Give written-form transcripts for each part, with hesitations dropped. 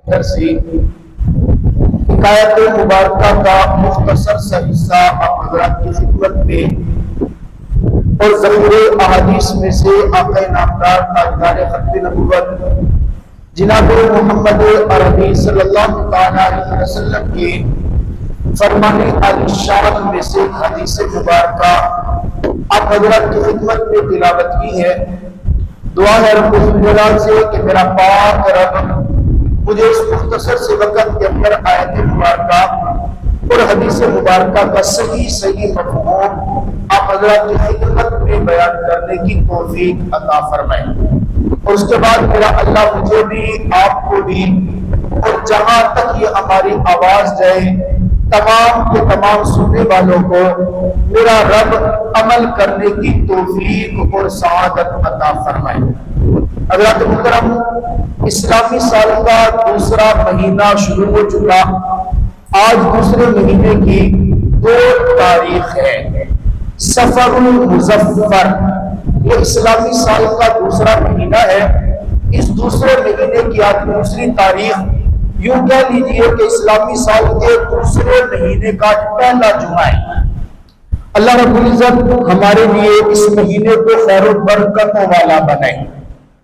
ادھر سے حکایت مبارکہ کا مختصر سا حصہ آپ حضرات کی خدمت میں اور ذخیرہ احادیث میں سے آقا نامدار تاجدار ختم نبوت جناب محمد عربی صلی اللہ علیہ وسلم کے فرمان علی شان میں سے حدیث مبارکہ آپ حضرات کی خدمت میں تلاوت کی ہے۔ دعا ہے رب الجلال سے کہ میرا پاک رب مجھے اس مختصر سے وقت کے اندر آیت مبارکہ اور حدیث مبارکہ کا صحیح مفہوم آپ حضرات کی خدمت میں بیان کرنے کی توفیق عطا فرمائے، اور اس کے بعد میرا اللہ مجھے بھی آپ کو بھی اور جہاں تک یہ ہماری آواز جائے تمام کے تمام سننے والوں کو میرا رب عمل کرنے کی توفیق اور سعادت عطا فرمائے۔ حضرات محترم، اسلامی سال کا دوسرا مہینہ شروع ہو چکا۔ آج دوسرے مہینے کی 2 تاریخ ہے، صفر المظفر۔ یہ اسلامی سال کا دوسرا مہینہ ہے۔ اس دوسرے مہینے کی آج دوسری تاریخ، یوں کہہ لیجئے کہ اسلامی سال کے دوسرے مہینے کا پہلا جمعہ ہے۔ اللہ رب العزت ہمارے لیے اس مہینے کو خیر و برکتوں والا بنائے۔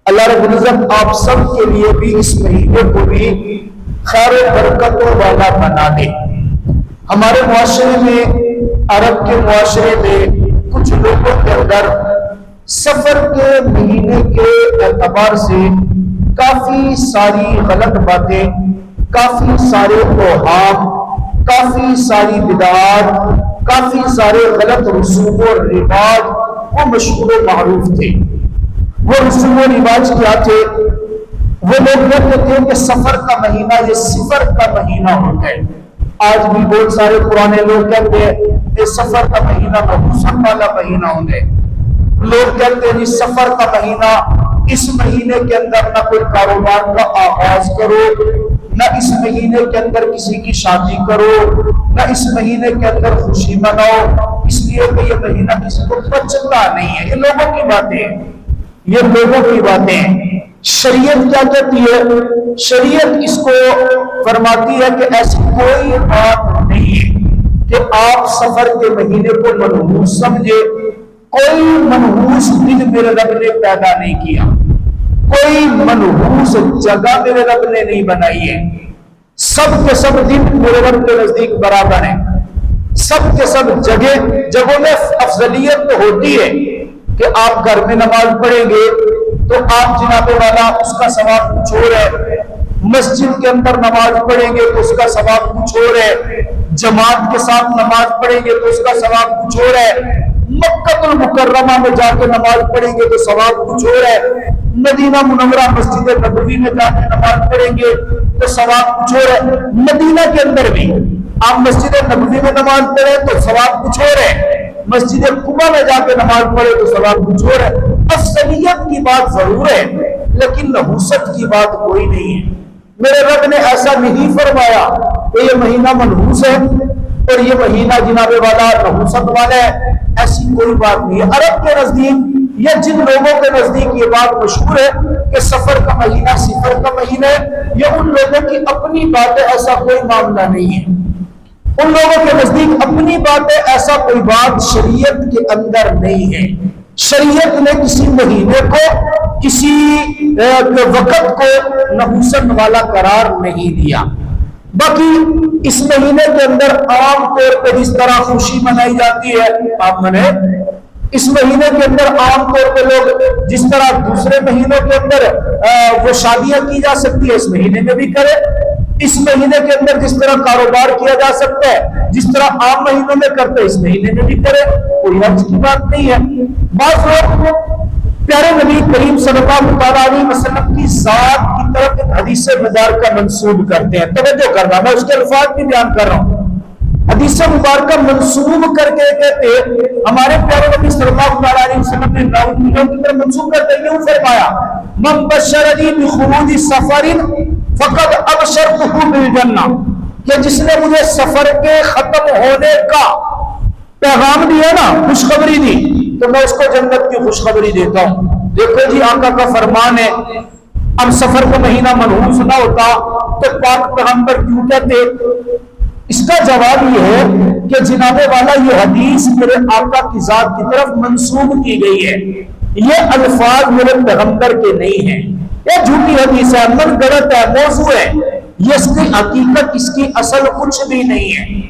اللہ رب العزت آپ سب کے لیے بھی اس مہینے کو بھی خیر و برکتوں والا بنا دے۔ ہمارے معاشرے میں، عرب کے معاشرے میں کچھ لوگوں کے اندر سفر کے مہینے کے اعتبار سے کافی ساری غلط باتیں، کافی سارے اوہام، کافی ساری بدعات، کافی سارے غلط رسوم و رواج وہ مشہور و معروف تھے۔ وہ رسوم و رواج کیا تھے؟ وہ لوگ کہتے تھے کہ سفر کا مہینہ یہ صفر کا مہینہ ہوتا ہے۔ آج بھی بہت سارے پرانے لوگ کہتے ہیں کہ سفر کا مہینہ نحوست والا مہینہ ہوتا ہے۔ لوگ کہتے ہیں سفر کا مہینہ، اس مہینے کے اندر نہ کوئی کاروبار کا آغاز کرو، نہ اس مہینے کے اندر کسی کی شادی کرو، نہ اس مہینے کے اندر خوشی مناؤ، اس لیے کہ یہ مہینہ کسی کو بچتا نہیں ہے۔ یہ لوگوں کی باتیں ہیں، یہ لوگوں کی باتیں ہیں۔ شریعت کیا کہتی ہے؟ شریعت اس کو فرماتی ہے کہ ایسی کوئی بات نہیں ہے کہ آپ سفر کے مہینے کو منحوس سمجھے۔ کوئی منحوس دن میرے رب نے پیدا نہیں کیا، کوئی منحوس جگہ میرے رب نے نہیں بنائی ہے۔ سب کے سب دن میرے رب کے نزدیک برابر ہیں۔ سب کے سب جگہوں میں افضلیت تو ہوتی ہے کہ آپ گھر میں نماز پڑھیں گے تو آپ جناب والا اس کا ثواب کچھ اور ہے، مسجد کے اندر نماز پڑھیں گے تو اس کا ثواب کچھ اور ہے، جماعت کے ساتھ نماز پڑھیں گے تو اس کا ثواب کچھ اور ہے، مکہ المکرمہ میں جا کے نماز پڑھیں گے تو ثواب کچھ اور ہے، مدینہ منورہ مسجد نبوی میں جا کے نماز پڑھیں گے تو ثواب کچھ اور ہے۔ مدینہ کے اندر بھی آپ مسجد نبوی میں نماز پڑھیں تو ثواب کچھ اور ہے، مسجد قباء میں جا کے نماز پڑھے تو ثواب کچھ اور ہے۔ افضلیت کی بات ضرور ہے لیکن نحوست کی بات کوئی نہیں ہے۔ میرے رب نے ایسا نہیں فرمایا کہ یہ مہینہ منحوس ہے اور یہ مہینہ جناب والا نحوست والا ہے، ایسی کوئی بات نہیں ہے۔ عرب کے نزدیک یا جن لوگوں کے نزدیک یہ بات مشہور ہے کہ سفر کا مہینہ صفر کا مہینہ ہے، یہ ان لوگوں کی اپنی بات ہے، ایسا کوئی معاملہ نہیں ہے۔ ان لوگوں کے نزدیک اپنی بات ہے، ایسا کوئی بات شریعت کے اندر نہیں ہے۔ شریعت نے کسی مہینے کو، کسی وقت کو نحوست والا قرار نہیں دیا۔ باقی اس مہینے کے اندر عام طور پہ جس طرح خوشی منائی جاتی ہے آپ منائیں، اس مہینے کے اندر عام طور پہ لوگ جس طرح دوسرے مہینوں کے اندر وہ شادیاں کی جا سکتی ہے اس مہینے میں بھی کرے، اس مہینے کے اندر جس طرح کاروبار کیا جا سکتا ہے جس طرح عام مہینوں میں کرتے ہیں اس مہینے میں بھی کرے، کوئی حرج کی بات نہیں ہے۔ بعض لوگ پیارے نبی کریم صلی اللہ علیہ وسلم کی ذات کی طرف ایک حدیث مبارکہ منسوب کرتے ہیں۔ توجہ کرنا، میں اس کے الفاظ بھی بیان کر رہا ہوں۔ حدیث مبارکہ منسوب کر کے کہتے ہمارے پیارے نبی صلی اللہ علیہ وسلم نے راویوں کی طرف منسوب کرتے یوں فرمایا، من بشرنی بخروج سفر فقد ابشرته بالجنہ، کہ جس نے مجھے سفر کے ختم ہونے کا پیغام دیا نا، خوشخبری دی، تو میں اس کو جنت کی خوشخبری دیتا ہوں۔ دیکھو جی آقا کا فرمان ہے، اب سفر کا مہینہ منحوس نہ ہوتا تو پاک پیغمبر کیوں کہتے؟ اس کا جواب یہ ہے کہ جناب والا یہ حدیث میرے آقا کی ذات کی طرف منسوب کی گئی ہے، یہ الفاظ میرے پیغمبر کے نہیں ہیں، یہ جھوٹی حدیث ہے، من گڑت ہے، موضوع ہے، یہ اس کی حقیقت، اس کی اصل کچھ بھی نہیں ہے،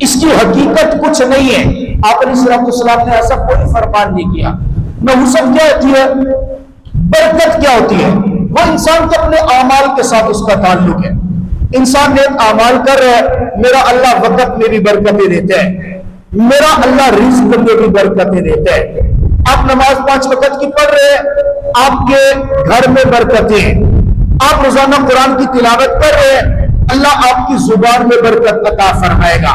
اس کی حقیقت کچھ نہیں ہے۔ آپ علیہ السلام نے ایسا کوئی فرمان نہیں کیا۔ نحوست کیا ہوتی ہے؟ برکت کیا ہوتی ہے؟ وہ انسان کے اپنے اعمال کے ساتھ اس کا تعلق ہے۔ انسان نیک اعمال کر رہا ہے، میرا اللہ وقت میں بھی برکتیں دیتا ہے، میرا اللہ رزق میں بھی برکتیں دیتا ہے۔ آپ نماز 5 وقت کی پڑھ رہے ہیں، آپ کے گھر میں برکتیں ہیں۔ آپ روزانہ قرآن کی تلاوت کر رہے ہیں، اللہ آپ کی زبان میں برکت عطا فرمائے گا۔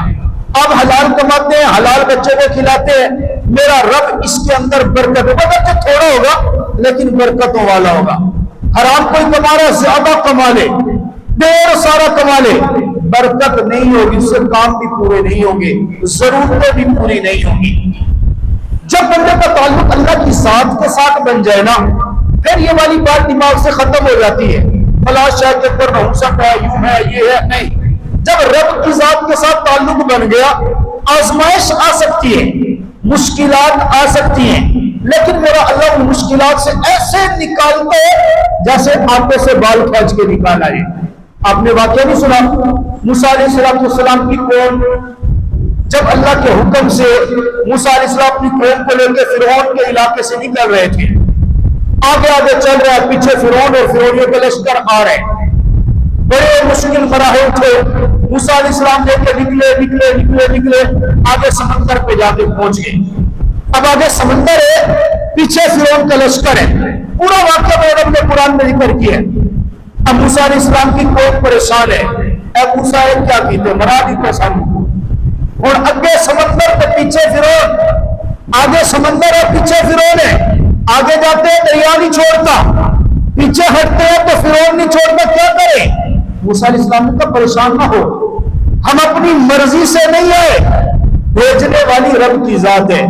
آپ حلال کماتے ہیں، حلال بچوں کو کھلاتے ہیں، میرا رب اس کے اندر برکت تو تھوڑا ہوگا لیکن برکتوں والا ہوگا۔ حرام کوئی کما رہا ہے، زیادہ کما لے، ڈیر سارا کما لے، برکت نہیں ہوگی، اس سے کام بھی پورے نہیں ہوں گے، ضرورتیں بھی پوری نہیں ہوں گی۔ جب بندے کا تعلق اللہ کی ذات کے ساتھ بن جائے نا، پھر یہ والی بات دماغ سے ختم ہو جاتی ہے، فلاں شے کے اوپر نحوست ہے، یوں ہے، یہ ہے، نہیں۔ جب رب کی ذات کے ساتھ تعلق بن گیا، آزمائش آ سکتی ہے، مشکلات آ سکتی ہیں، لیکن میرا اللہ ان مشکلات سے ایسے نکالتا ہے جیسے آٹے سے بال کھینچ کے نکالا ہے۔ آپ نے واقعہ نہیں سنا موسیٰ علیہ السلام کی قوم جب اللہ کے حکم سے موسیٰ علیہ السلام اپنی قوم کو لے کے فرعون کے علاقے سے نکل رہے تھے، آگے آگے چل رہا ہے، پیچھے فرعون اور فرعونیوں کے لشکر آ رہے ہیں، بڑے مشکل مراحل تھے، موسیٰ علیہ السلام لے کے نکلے آگے سمندر پہ جا کے پہنچ گئے۔ اب آگے سمندر ہے، پیچھے فرعون کا لشکر ہے، پورا واقعہ میں رب نے قرآن میں ذکر کیا ہے۔ اب موسیٰ علیہ السلام کی قوم پریشان ہے، اے موسیٰ کیا کیتے مرا دیتے سامنے، اور اگے سمندر پہ پیچھے فرعون، آگے سمندر ہے پیچھے فرعون ہے، آگے جاتے ہیں دریا نہیں چھوڑتا، پیچھے ہٹتے ہیں تو فرعون نہیں چھوڑتا، کیا کریں؟ موسیٰ علیہ السلام نے کہا پریشان نہ ہو، ہم اپنی مرضی سے نہیں آئے، بھیجنے والی رب کی ذات ہے،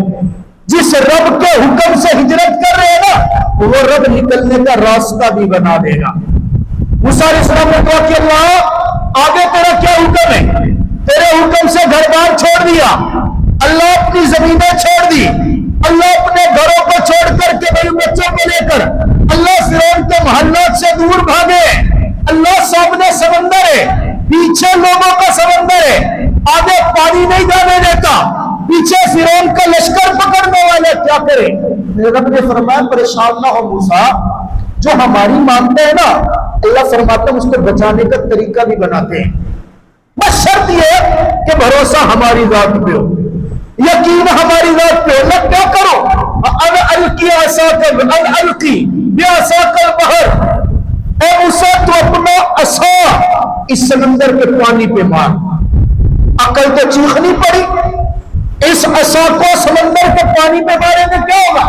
جس رب کے حکم سے ہجرت کر رہے ہیں نا، وہ رب نکلنے کا راستہ بھی بنا دے گا۔ موسیٰ علیہ السلام نے کہا کہ اللہ آگے تیرا کیا حکم ہے؟ تیرے حکم سے گھر بار چھوڑ دیا، اللہ اپنی زمینیں چھوڑ دی، اللہ اپنے گھروں کو چھوڑ کر کے بڑے بچوں کو لے کر اللہ فرعون کے محلات سے دور بھاگے، اللہ سامنے سمندر ہے، پیچھے لوگوں کا سمندر ہے، آگے پانی نہیں جانے دیتا، پیچھے فرعون کا لشکر پکڑنے والے، کیا کرے؟ میرے رب نے فرمایا پریشان نہ ہو موسیٰ، جو ہماری مانتے ہیں نا اللہ فرماتا ہے اس کو بچانے کا طریقہ بھی بناتے ہیں، بس شرط یہ کہ بھروسہ ہماری ذات پہ ہو، یقین ہماری ذات پہ ہو۔ اللہ کیا کرو؟ القی عصاک القی بعصاک البحر، اے موسیٰ تو اپنا عصا اس سمندر کے پانی پہ مار۔ عقل تو چیخنی پڑی، اس عصا کو سمندر کے پانی پہ مارے میں کیا ہوگا؟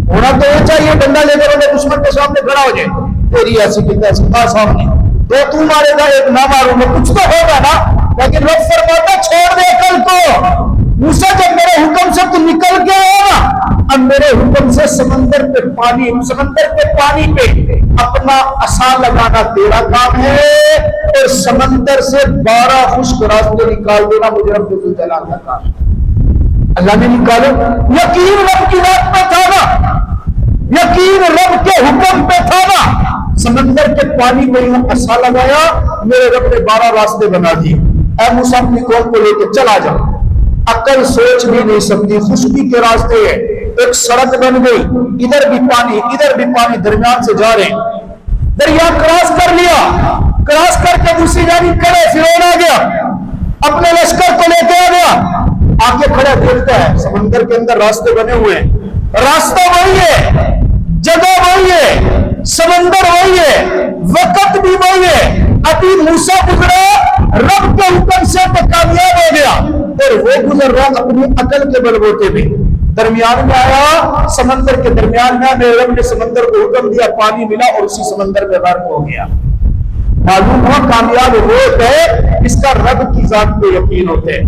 ہونا تو یہ چاہیے ڈنڈا لے کر انہیں دشمن کے سامنے کھڑا ہو جائے، تیری ایسی کی تیسی سامنے دو تو مارے گا ایک نہ ماروں میں، کچھ تو ہوگا نا۔ لیکن رب فرماتا چھوڑ دے عقل کو، موسیٰ جب میرے حکم سے تو نکل کے آیا نا، اب میرے حکم سے سمندر پہ پانی پہ اپنا عصا لگانا تیرا کام ہے، اور سمندر سے 12 خشک راستے نکال دینا مجھے رب ذوالجلال کا کام ہے۔ اللہ نے نکالے، یقین رب کی ذات پہ تھا نا، یقین رب کے حکم پہ تھا نا، سمندر کے پانی میں عصا لگایا، میرے رب نے 12 راستے بنا دیے۔ اے موسیٰ اپنی قوم کو لے کے چلا جا، عقل سوچ بھی نہیں سکتی، خشکی کے راستے ہیں، ایک سڑک بن گئی، ادھر بھی پانی درمیان سے جا رہے ہیں، دریا کراس کر لیا، کراس کر کے دوسری جانب کھڑے، فرعون آ گیا، اپنے لشکر کو لے کے آ گیا، آگے کھڑا دیکھتا ہے سمندر کے اندر راستے بنے ہوئے ہیں، راستہ وہی ہے، جگہ وہی ہے، سمندر وہی ہے، وقت بھی وہی ہے، ابھی موسیٰ گزرا رب کے حکم سے تو کامیاب ہو گیا، اور وہ گزر رہا اپنی عقل کے بلبوتے پہ، درمیان میں آیا، سمندر کے درمیان میں میرے رب نے سمندر کو حکم دیا، پانی ملا اور اسی سمندر میں غرق ہو گیا۔ معلوم ہوا کامیاب وہ ہے جس کا رب کی ذات پہ یقین ہوتے ہیں،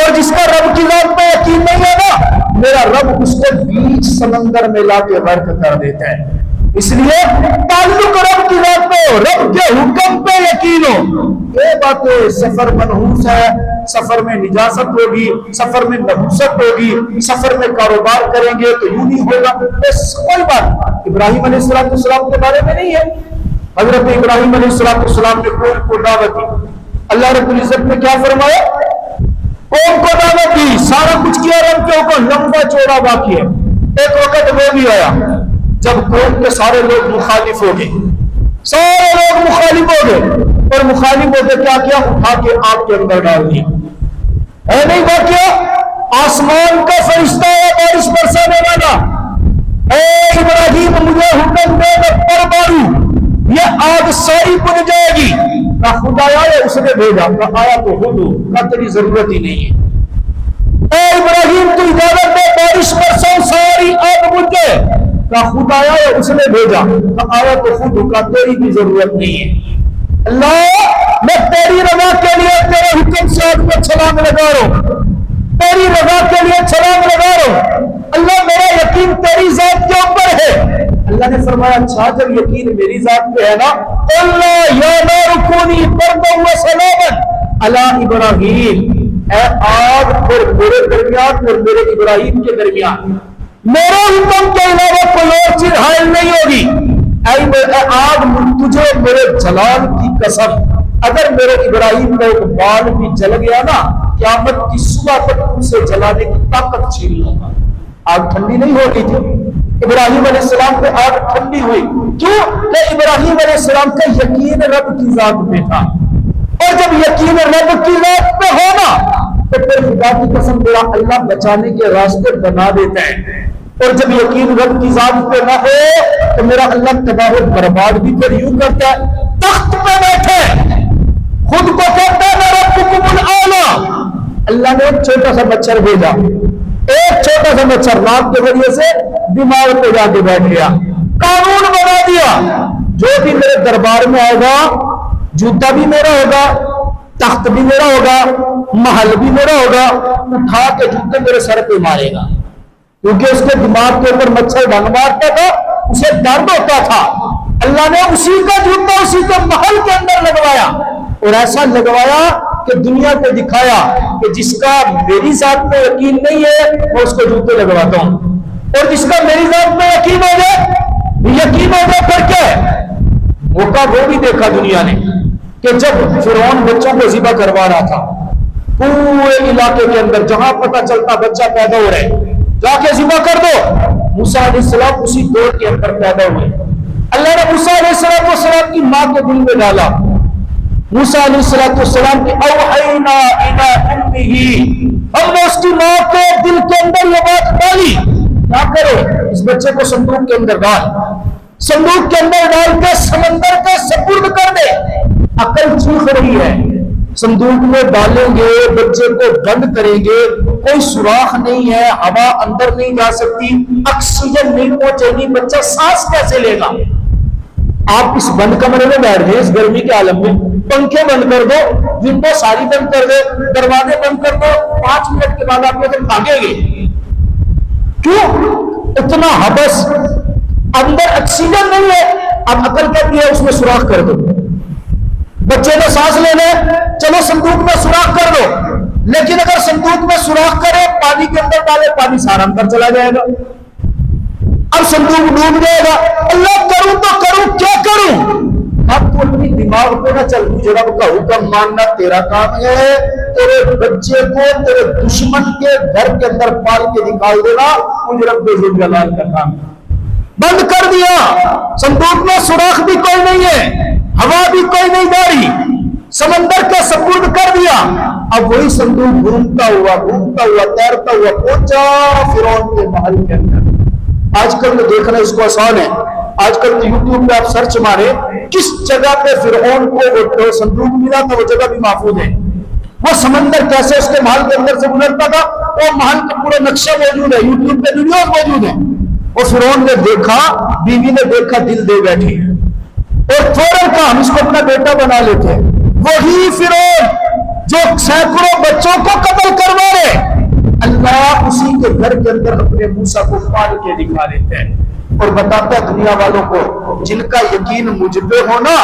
اور جس کا رب کی ذات پہ یقین نہیں ہے نا، میرا رب اس کو بیچ سمندر میں لا کے غرق کر دیتا ہے۔ اس لیے تعلق رب کی ذات پہ ہو، رب کے حکم پہ یقین ہو. یہ باتیں سفر منحوس ہے، سفر میں نجاست ہوگی، سفر میں نحوست ہوگی، سفر میں کاروبار کریں گے تو یوں نہیں ہوگا، بس کوئی بات ابراہیم علیہ السلام کے بارے میں نہیں ہے. حضرت ابراہیم علیہ السلام نے قوم کو دعوت دی. اللہ رب العزت نے کیا فرمایا؟ قوم کو دعوت دی، سارا کچھ کیا رب کے اوپر، لمبا چوڑا باقی ہے. ایک وقت وہ بھی آیا جب قوم کے سارے لوگ مخالف ہو گئے، سارے لوگ مخالف ہو گئے، اور مخالف ہو کے کیا کیا؟ اٹھا کے آگ کے اندر ڈال دی. ہے نہیں واقعہ؟ آسمان کا فرشتہ ہے بارش برسانے والا، اے ابراہیم مجھے حکم دے میں پر ماروں، یہ آگ ساری بجھ جائے گی. نہ خدا آیا اس نے بھیجا، نہ آیا تو خود ہو، نہ تیری ضرورت ہی نہیں ہے. اے ابراہیم تو اجازت دے بارش برساؤ ساری آگ بجھ جائے، نہ خدا آیا اس نے بھیجا، نہ آیا تو خود ہو، نہ تیری بھی ضرورت نہیں ہے. اللہ میں تیری رضا کے لیے تیرے حکم سے آگ میں چھلانگ لگا رہا ہوں، تیری رضا کے لیے چھلانگ لگا رہا ہوں. اللہ میرا یقین تیری ذات کے اوپر ہے. اللہ نے فرمایا اچھا جب یقین میری ذات پہ ہے نا، اللہ یا نار کونی بردا و سلاما علی ابراہیم، اے آگ پھر میرے درمیان اور میرے ابراہیم کے درمیان میرے حکم کے علاوہ کوئی اور چیز حائل نہیں ہوگی. اے آگ تجھے میرے جلال کی قسم، اگر میرے ابراہیم کا ایک بال بھی جل گیا نا، قیامت کی صبح تک اسے جلانے کی طاقت چھین لوں گا. آگ ٹھنڈی نہیں ہو گئی تھی، ابراہیم علیہ السلام پہ آگ ٹھنڈی ہوئی. کیوں کہ ابراہیم علیہ السلام کا یقین رب کی ذات پہ تھا، اور جب یقین رب کی ذات پہ ہونا تو پھر خدا کی قسم میرا اللہ بچانے کے راستے بنا دیتا ہے. اور جب یقین رب کی ذات پہ نہ ہو تو میرا اللہ تباہ و برباد بھی پھر یوں کرتا ہے. تخت پہ بیٹھے خود کو کہتا ہے میں ربکم الاعلی. اللہ نے ایک چھوٹا سا مچھر بھیجا، ایک چھوٹا سا مچھر ناک کے ذریعے سے دماغ پہ جا کے بیٹھ گیا، قانون بنا دیا جو بھی میرے دربار میں آئے گا جوتا بھی میرا ہوگا، تخت بھی میرا ہوگا، محل بھی میرا ہوگا. اٹھا کے جوتے میرے سر پہ مارے گا، کیونکہ اس کے دماغ کے اوپر مچھر ڈنگ مارتا تھا، اسے درد ہوتا تھا. اللہ نے اسی کا جوتا اسی کے محل کے اندر لگوایا، اور ایسا لگوایا کہ دنیا کو دکھایا کہ جس کا میری ذات میں یقین نہیں ہے میں اس کو جوتے لگواتا ہوں، اور جس کا میری ذات میں یقین ہو جائے پھر کیا ہے. موقع وہ بھی دیکھا دنیا نے کہ جب فرعون بچوں کو ذبح کروا رہا تھا، پورے علاقے کے اندر جہاں پتہ چلتا بچہ پیدا ہو رہا ہے جا کے ذبح کر دو. موسیٰ علیہ السلام اسی دور کے اندر پیدا ہوئے. اللہ نے موسیٰ علیہ السلام کی ماں کے دل میں ڈالا. موسیٰ علیہ السلام کی اوحینا الی امہ، ہم نے اس کی ماں کے دل کے اندر یہ بات ڈالی کیا کرو اس بچے کو صندوق کے اندر ڈال، صندوق کے اندر ڈال کے سمندر کے سپرد کر دے. عقل چیخ رہی ہے، صندوق میں ڈالیں گے، بچے کو بند کریں گے، کوئی سوراخ نہیں ہے، ہوا اندر نہیں جا سکتی، آکسیجن نہیں پہنچے گی، بچہ سانس کیسے لے گا؟ آپ اس بند کمرے میں بیٹھ گئے اس گرمی کے عالم میں، پنکھے بند کر دو، ونڈو ساری بند کر دو، دروازے بند کر دو، 5 منٹ کے بعد آپ ادھر بھاگیں گے. کیوں؟ اتنا حبس، اندر آکسیجن نہیں ہے. اب عقل کہتی ہے اس میں سوراخ کر دو، بچے نے سانس لینا ہے، چلو صندوق میں سوراخ کر دو. لیکن اگر صندوق میں سوراخ کرے، پانی کے اندر ڈالے، پانی سارا اندر چلا جائے گا، اب صندوق ڈوب جائے گا. اللہ کروں تو کروں کیا کروں؟ اب تو اپنی دماغ پہ نہ چل، مجھے رب کا حکم ماننا تیرا کام ہے. تیرے بچے کو تیرے دشمن کے گھر کے اندر پال کے دکھائی دینا مجھے رب ذوالجلال کا کام ہے. بند کر دیا، صندوق میں سوراخ بھی کوئی نہیں ہے، ہوا بھی کوئی نہیں جا رہی، سمندر کا سپرد کر دیا. اب وہی صندوق گھومتا ہوا تیرتا ہوا پہنچا فرعون کے محل کے اندر. آج کل تو دیکھنا اس کو آسان ہے، آج کل تو یوٹیوب پہ آپ سرچ مارے کس جگہ پہ فرعون کو صندوق ملا تھا وہ جگہ بھی محفوظ ہے. وہ سمندر کیسے اس کے محل کے اندر سے گزرتا تھا وہ محل کا پورا نقشہ موجود ہے، یوٹیوب پہ ویڈیوز موجود ہیں. اور فرعون نے دیکھا، بیوی نے دیکھا، دل دے بیٹھی، اور فوراً کہا ہم اس کو اپنا بیٹا بنا لیتے ہیں. وہی فرعون جو سینکڑوں بچوں کو قتل کروا رہے، اللہ اسی کے گھر کے اندر اپنے موسیٰ کو پال کے دکھا دیتے ہیں. اور بتاتا ہے دنیا والوں کو جن کا یقین مجھ پہ ہونا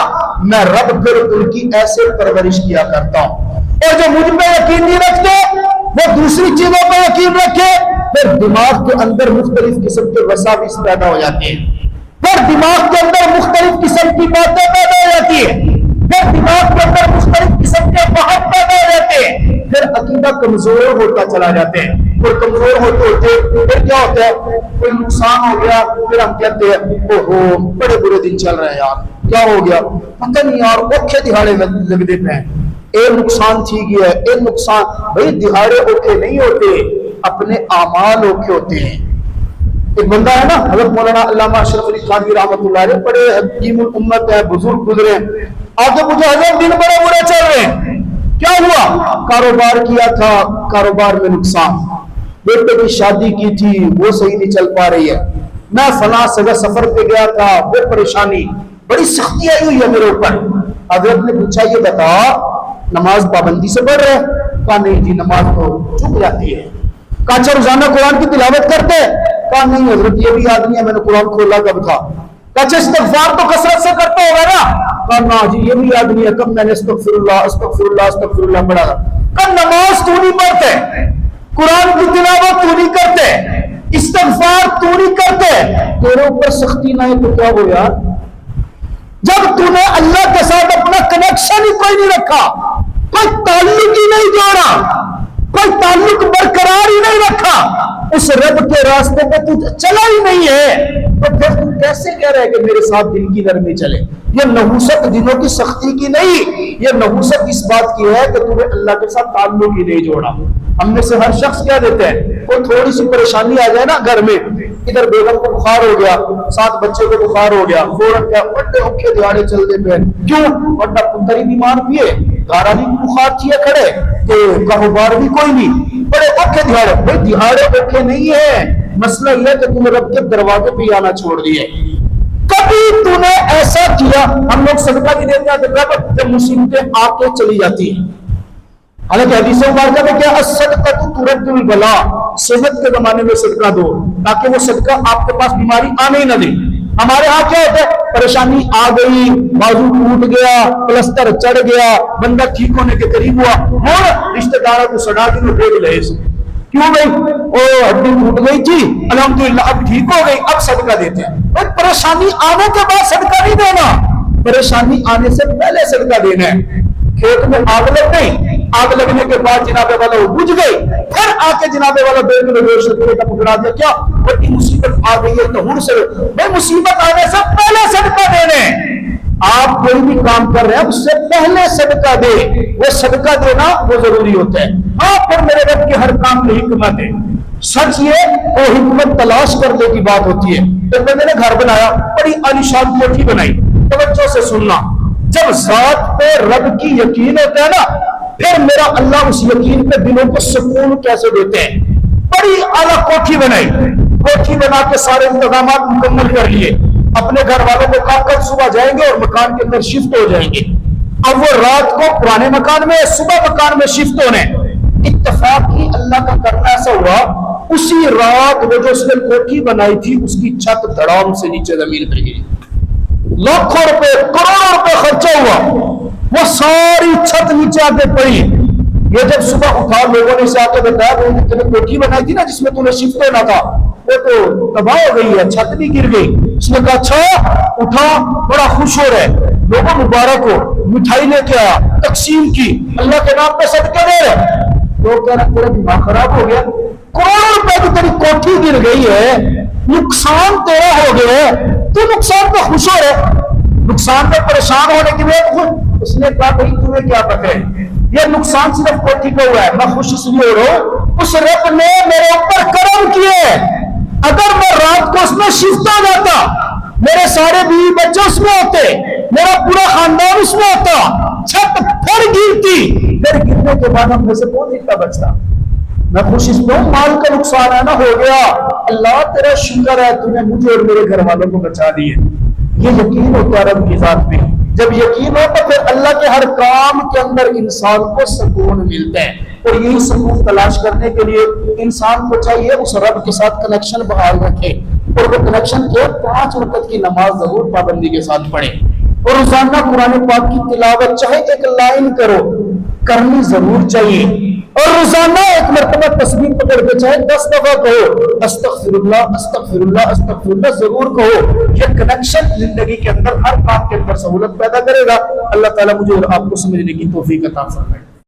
میں رب پھر ان کی ایسے پرورش کیا کرتا ہوں، اور جو مجھ پہ یقین نہیں رکھتے وہ دوسری چیزوں پہ یقین رکھے، پھر دماغ کے اندر مختلف قسم کے وساوس پیدا ہو جاتے ہیں، پھر دماغ کے اندر مختلف قسم کی باتیں پیدا ہو جاتی ہے، پھر دماغ کے اندر مختلف قسم کے وہم پیدا ہو جاتے ہیں، پھر عقیدہ کمزور ہوتا چلا جاتے ہیں، اور کمزور ہوتے ہوتے پھر کیا ہوتا ہے، کوئی نقصان ہو گیا، پھر ہم کہتے ہیں اوہو بڑے برے دن چل رہے ہیں یار، کیا ہو گیا پتہ نہیں یار، اوکھے دہاڑے لگتے پہ ہیں، اے نقصان تھی گیا ہے، اے نقصان، بھئی دہاڑے اوکھے نہیں ہوتے، اپنے اعمال اوکھے ہوتے ہیں۔ ایک بندہ ہے نا حضرت مولانا علامہ اشرف علی خانوی رحمۃ اللہ علیہ، بڑے حکیم الامت ہے، بزرگ گزرے، آگے مجھے حضرت دن بڑے برے چل رہے ہیں، کیا ہوا؟ کاروبار کیا تھا، کاروبار میں نقصان، بیٹے کی شادی کی تھی وہ صحیح نہیں چل پا رہی ہے، میں فلاں جگہ سفر پہ گیا تھا وہ پریشانی، بڑی سختی آئی ہوئی ہے میرے اوپر۔ حضرت نے پوچھا یہ بتا نماز پابندی سے پڑھ رہے؟ کہا نہیں جی نماز تو چک جاتی ہے۔ کہا اچھا روزانہ قرآن کی تلاوت کرتے؟ کہا نہیں حضرت یہ بھی آدمی ہے میں نے قرآن کھولا کب تھا۔ کہا اچھا استغفار تو کثرت سے کرتا ہوگا نا؟ کہا نا جی یہ بھی آدمی ہے کب میں نے استغفر اللہ استغفر اللہ استغفر اللہ پڑھا۔ کہا نماز تو نہیں پڑھتے، قرآن کی تلاوت تو نہیں کرتے، استغفار تو نہیں کرتے، تیرے اوپر سختی نہ ہے تو کیا ہو یار؟ جب تو نے اللہ کے ساتھ اپنا کنیکشن ہی کوئی نہیں رکھا، کوئی تعلق ہی نہیں جوڑا، کوئی تعلق برقرار ہی نہیں رکھا، اس رب کے راستے پہ تو چلا ہی نہیں ہے، تو پھر تو کیسے کہہ رہے کہ میرے ساتھ دل کی نرمی چلے؟ یہ نحوست دنوں کی سختی کی نہیں، یہ نحوست اس بات کی ہے کہ تمہیں اللہ کے ساتھ تعلق ہی نہیں جوڑا۔ ہم میں سے ہر شخص کیا دیتے ہیں، کوئی تھوڑی سی پریشانی آ جائے نا گھر میں، ادھر بیگم کو بخار ہو گیا، ساتھ بچے کو بخار ہو گیا، فوراً کیا بڑے اوکھے دہاڑے چل دے پہ، کیوں؟ ورنہ پتر ہی بیمار پیے، گھر والی بھی بخار چیے کھڑے، کہ کاروبار بھی کوئی نہیں، بڑے اوکھے دہاڑے۔ بھائی دہاڑے اوکھے نہیں ہے، مسئلہ یہ ہے کہ تم رب کے دروازے پہ آنا چھوڑ دیے۔ کبھی تو نے ایسا کیا، ہم لوگ صدقہ بھی دیتے ہیں کہ رب جب مصیبتیں آ کے چلی جاتی ہیں، حالانکہ حدیث مبارکہ میں کیا الصدقہ ترد البلاء، صحت کے زمانے میں صدقہ دو تاکہ وہ صدقہ آپ کے پاس بیماری آنے ہی نہ دے۔ ہمارے ہاں کیا ہوتا ہے، پریشانی آ گئی، بازو ٹوٹ گیا، پلستر چڑھ گیا، بندہ ٹھیک ہونے کے قریب ہوا، اور رشتہ داروں کو سڑا کے بھیج لے اسے، کیوں بھائی وہ ہڈی ٹوٹ گئی تھی الحمدللہ اب ٹھیک ہو گئی اب صدقہ دیتے ہیں۔ بھائی پریشانی آنے کے بعد صدقہ نہیں دینا، پریشانی آنے سے پہلے صدقہ دینا ہے۔ کھیت میں آگ لگ گئی، آگ لگنے کے بعد جناب والا وہ بجھ گئی، پھر آ کے جناب والا 2 کلو گوشت کا پکڑا دیا، کیا بڑی مصیبت آ گئی ہے تو ہن سے بھائی مصیبت آنے سے پہلے صدقہ دینے۔ آپ کوئی بھی کام کر رہے ہیں اس سے پہلے صدقہ دے، وہ صدقہ دینا وہ ضروری ہوتا ہے۔ ہاں پھر میرے رب کے ہر کام میں حکمت ہے، سچ یہ وہ حکمت تلاش کرنے کی بات ہوتی ہے۔ ایک بندے نے گھر بنایا، بڑی عالیشان کوٹھی بنائی، توجہ سے سننا، جب ذات پہ رب کی یقین ہوتا ہے نا، پھر میرا اللہ اس یقین پہ دلوں کو سکون کیسے دیتے ہیں۔ بڑی اعلیٰ کوٹھی بنائی، کوٹھی بنا کے سارے انتظامات مکمل کر لیے، اپنے گھر والوں کو کہا کل صبح جائیں گے اور مکان کے اندر شفٹ ہو جائیں گے۔ اب وہ رات کو پرانے مکان میں، صبح مکان میں شفٹ ہونے، اتفاق ہی اللہ کا کرنا ایسا ہوا، اسی رات وہ جو اس نے کوٹھی بنائی تھی اس کی چھت دھڑام سے نیچے زمین پر گری، لاکھوں روپے کروڑوں روپے خرچہ ہوا، وہ ساری چھت نیچے آ کے پڑی۔ یہ جب صبح اٹھا لوگوں نے اسے آ کے بتایا کہ تم نے کوٹھی بنائی تھی نا جس میں تمہیں شفٹ ہونا تھا وہ تو تباہ ہو گئی ہے، چھت بھی گر گئی۔ اس نے کہا اچھا، اٹھا بڑا خوش ہو رہے، لوگوں مبارک ہو، مٹھائی لے کے آیا، تقسیم کی، اللہ کے نام پہ صدقے دے رہے۔ لوگ کہہ رہے تیرا دماغ خراب ہو گیا، کروڑوں روپے کی تیری کوٹھی گر گئی ہے، نقصان تیرا ہو گیا ہے، تو نقصان پہ خوش ہو رہے، نقصان پہ پریشان ہونے کی وجہ۔ اس نے کہا بھائی تمہیں کیا پتہ ہے، یہ نقصان صرف کوٹھی کا ہوا ہے، میں خوش اس لیے ہو رہا ہوں اس رب نے میرے اوپر کرم کیے۔ اگر میں رات کو اس میں شفٹ ہو جاتا، میرے سارے بیوی بچے اس میں ہوتے، میرا پورا خاندان اس میں ہوتا، چھت پھر گرتی، پھر گرنے کے بعد ہم میں سے کون اتنا بچتا؟ میں خوش اس میں مال کا نقصان ہے نا، ہو گیا، اللہ تیرا شکر ہے تم نے مجھے اور میرے گھر والوں کو بچا دیے۔ یہ یقین ہوتا ہے رب کی ذات میں، جب یقین ہو تو پھر اللہ کے ہر کام کے اندر انسان کو سکون ملتا ہے، اور یہی سکون تلاش کرنے کے لیے انسان کو چاہیے اس رب کے ساتھ کنیکشن بحال رکھے۔ اور وہ کنیکشن کیا 5 وقت کی نماز ضرور پابندی کے ساتھ پڑھیں، اور روزانہ قرآن پاک کی تلاوت چاہے ایک لائن کرو، کرنی ضرور چاہیے، اور روزانہ ایک مرتبہ تسبیح پکڑ کے چاہے 10 دفعہ کہو استغفر اللہ استغفر اللہ استغفر اللہ ضرور کہو۔ یہ کنیکشن زندگی کے اندر ہر کام کے اندر سہولت پیدا کرے گا۔ اللہ تعالیٰ مجھے اور آپ کو سمجھنے کی توفیق عطا فرمائے۔